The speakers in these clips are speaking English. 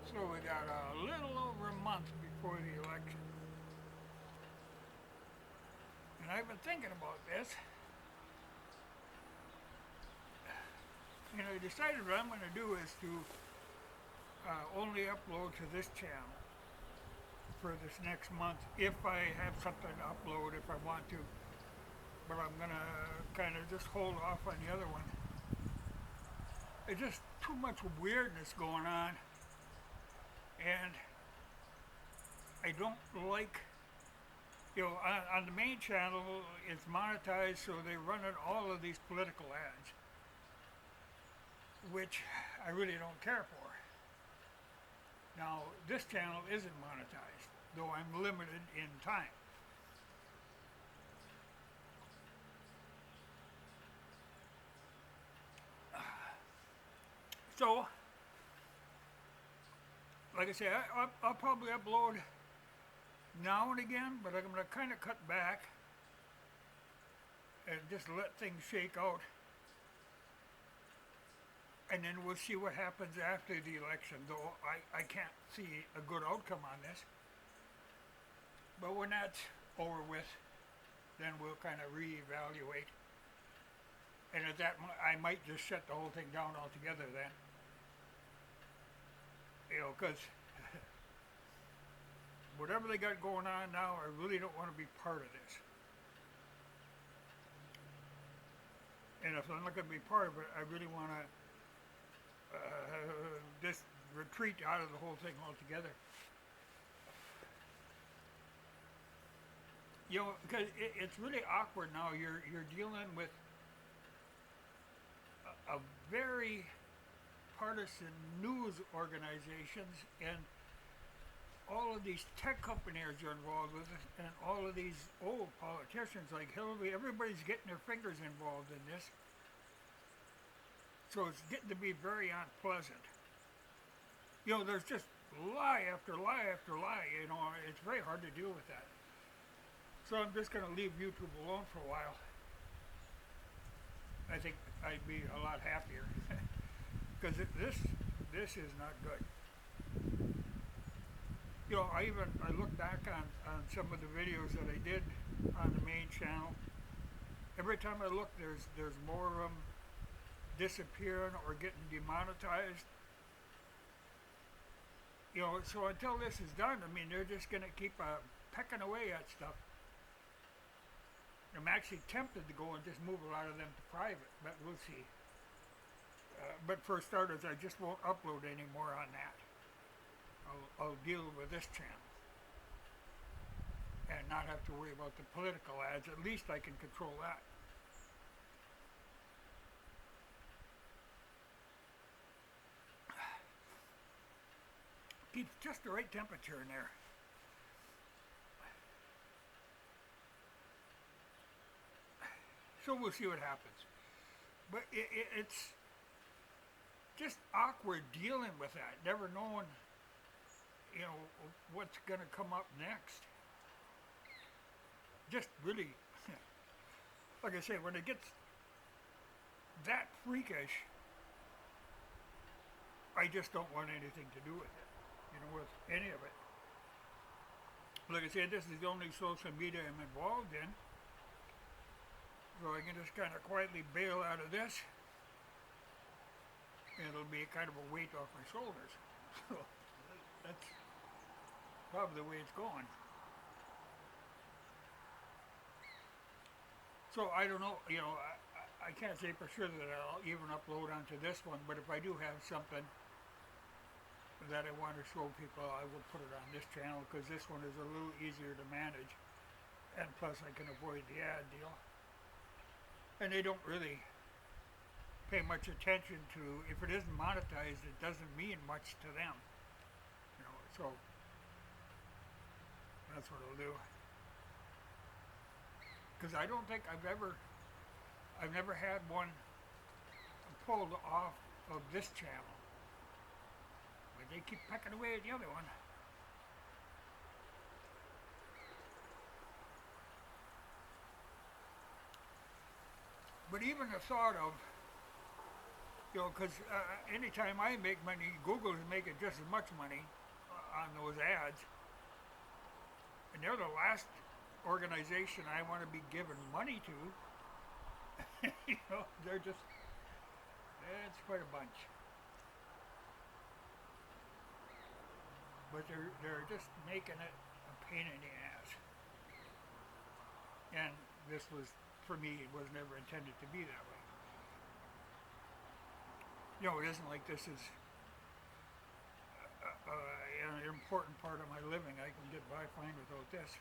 So we got a little over a month before the election. And I've been thinking about this. And I decided what I'm going to do is to only upload to this channel for this next month if I have something to upload if I want to. But I'm going to kind of just hold off on the other one. It's just too much weirdness going on. And I don't like, on the main channel it's monetized, so they run it all of these political ads, which I really don't care for. Now, this channel isn't monetized, though I'm limited in time. So, like I say, I'll probably upload now and again, but I'm going to kind of cut back and just let things shake out. And then we'll see what happens after the election, though I can't see a good outcome on this. But when that's over with, then we'll kind of reevaluate. And at that, I might just shut the whole thing down altogether then. Because whatever they got going on now, I really don't want to be part of this. And if I'm not going to be part of it, I really want to just retreat out of the whole thing altogether. Because it's really awkward now. You're dealing with a very partisan news organizations, and all of these tech companies are involved with it, and all of these old politicians like Hillary, everybody's getting their fingers involved in this. So it's getting to be very unpleasant. There's just lie after lie after lie, it's very hard to deal with that. So I'm just going to leave YouTube alone for a while. I think I'd be a lot happier. Because this is not good. I look back on some of the videos that I did on the main channel. Every time I look, there's more of them disappearing or getting demonetized. So until this is done, they're just going to keep pecking away at stuff. I'm actually tempted to go and just move a lot of them to private, but we'll see. But for starters, I just won't upload anymore on that. I'll deal with this channel and not have to worry about the political ads. At least I can control that. Keeps just the right temperature in there. So we'll see what happens. But it's just awkward dealing with that, never knowing, what's going to come up next. Just really, like I say, when it gets that freakish, I just don't want anything to do with it, with any of it. Like I said, this is the only social media I'm involved in, so I can just kind of quietly bail out of this. And it'll be kind of a weight off my shoulders. So that's probably the way it's going. So I don't know, I can't say for sure that I'll even upload onto this one, but if I do have something that I want to show people, I will put it on this channel, because this one is a little easier to manage, and plus I can avoid the ad deal. And they don't really pay much attention to, if it isn't monetized, it doesn't mean much to them. So that's what I'll do. Because I don't think I've never had one pulled off of this channel. But they keep pecking away at the other one. But even the thought of You know, because anytime I make money, Google is making just as much money on those ads, and they're the last organization I want to be giving money to. You know, they're just, it's quite a bunch. But they're just making it a pain in the ass. And this was, for me, it was never intended to be that way. You know, it isn't like this is an important part of my living. I can get by fine without this.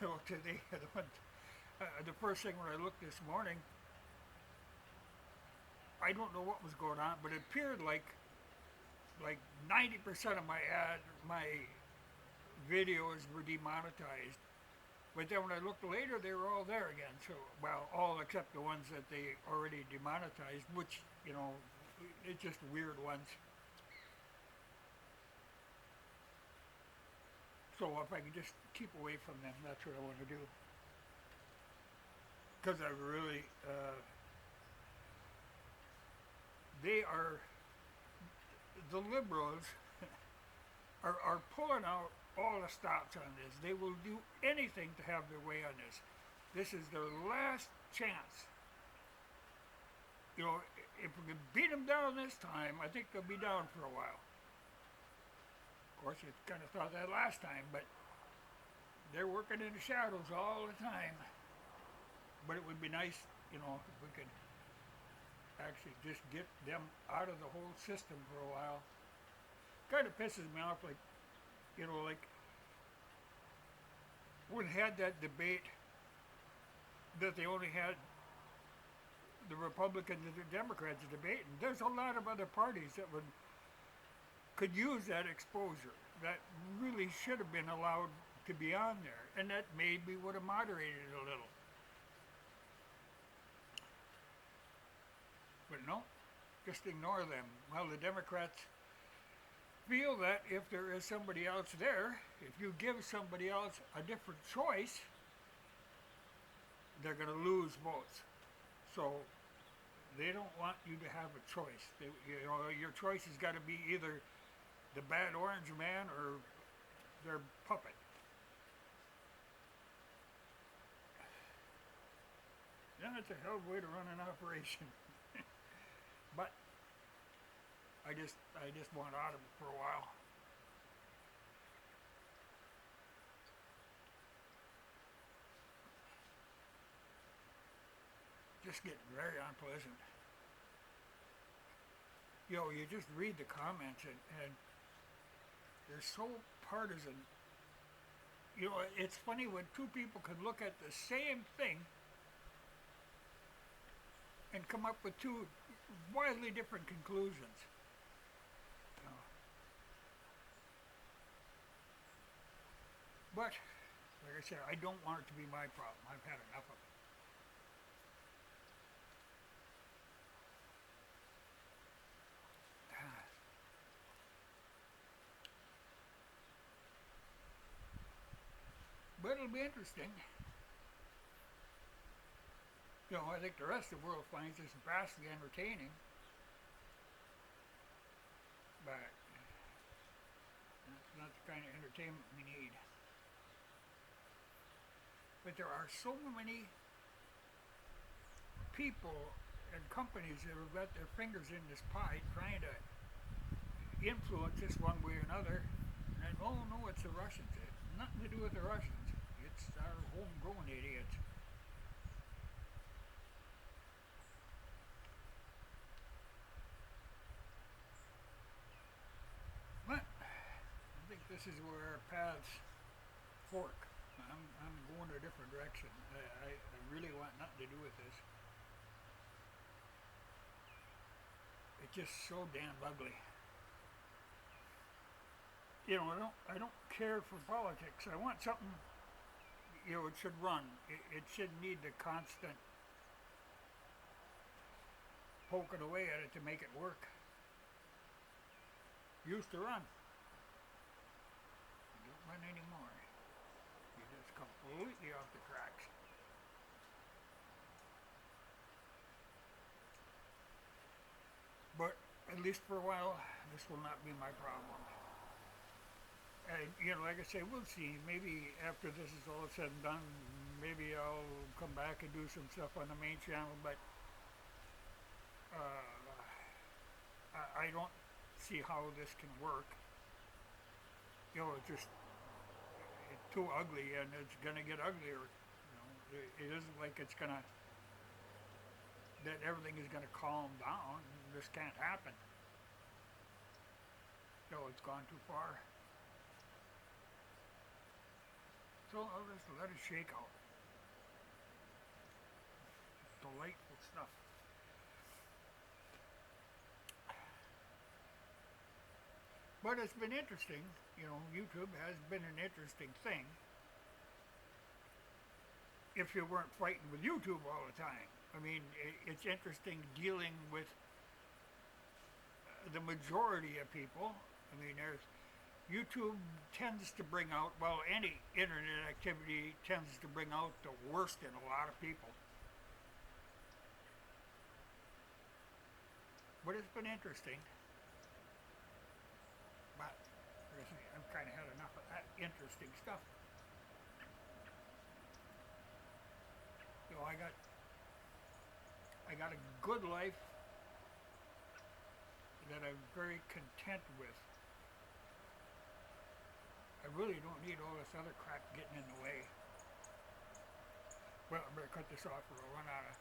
You know, today, the first thing when I looked this morning, I don't know what was going on, but it appeared like 90% of my videos were demonetized. But then when I looked later, they were all there again. So, well, all except the ones that they already demonetized, which, you know, it's just weird ones. So if I could just keep away from them, that's what I want to do. Because I really, they are, the liberals are pulling out all the stops on this. They will do anything to have their way on this. This is their last chance. You know, if we can beat them down this time, I think they'll be down for a while. Of course, you kind of thought that last time, but they're working in the shadows all the time. But it would be nice, you know, if we could actually just get them out of the whole system for a while. Kind of pisses me off, like, you know, like, we had that debate that they only had the Republicans and the Democrats debating. There's a lot of other parties that could use that exposure. That really should have been allowed to be on there, and that maybe would have moderated it a little. But no, just ignore them. Well, the Democrats feel that if there is somebody else there, if you give somebody else a different choice, they're going to lose votes. So they don't want you to have a choice. You know, your choice has got to be either the bad orange man or their puppet. Yeah, it's a hell of a way to run an operation. But I just want out of it for a while. Just getting very unpleasant. You know, you just read the comments and they're so partisan. You know, it's funny when two people can look at the same thing and come up with two wildly different conclusions. But, like I said, I don't want it to be my problem. I've had enough of it. But it'll be interesting. You know, I think the rest of the world finds this vastly entertaining. But that's not the kind of entertainment we need. But there are so many people and companies that have got their fingers in this pie trying to influence this one way or another. And oh no, it's the Russians. It's nothing to do with the Russians. It's our homegrown idiots. But I think this is where our paths fork. I'm going a different direction. I really want nothing to do with this. It's just so damn ugly. You know, I don't care for politics. I want something, you know, it should run. It shouldn't need the constant poking away at it to make it work. Used to run. Don't run anymore. You're just completely off the tracks. at least for a while, this will not be my problem. And, like I say, we'll see. Maybe after this is all said and done, maybe I'll come back and do some stuff on the main channel, but I don't see how this can work. It's too ugly, and it's gonna get uglier. It isn't like it's gonna, that everything is gonna calm down. This can't happen. It's gone too far. So I'll just let it shake out. Delightful stuff. But it's been interesting. YouTube has been an interesting thing. If you weren't fighting with YouTube all the time. I mean, it's interesting dealing with the majority of people. I mean, YouTube tends to bring out, well, any internet activity tends to bring out the worst in a lot of people. But it's been interesting. But I've kind of had enough of that interesting stuff. I got a good life that I'm very content with. I really don't need all this other crap getting in the way. Well, I better cut this off or I'll run out of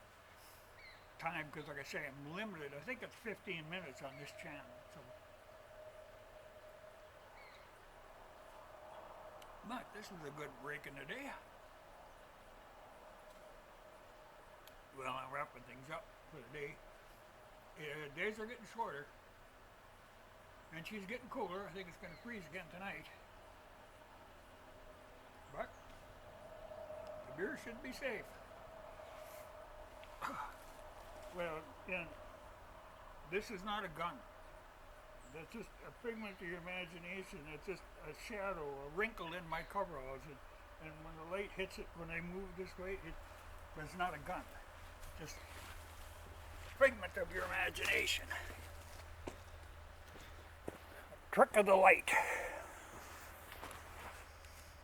time because, like I say, I'm limited. I think it's 15 minutes on this channel. So, but this is a good break in the day. Well, I'm wrapping things up for the day. Days are getting shorter, and she's getting cooler. I think it's going to freeze again tonight. But the beer should be safe. Well, this is not a gun. That's just a figment of your imagination. It's just a shadow, a wrinkle in my coveralls. And when the light hits it, when I move this way, it's not a gun. Just a figment of your imagination. A trick of the light.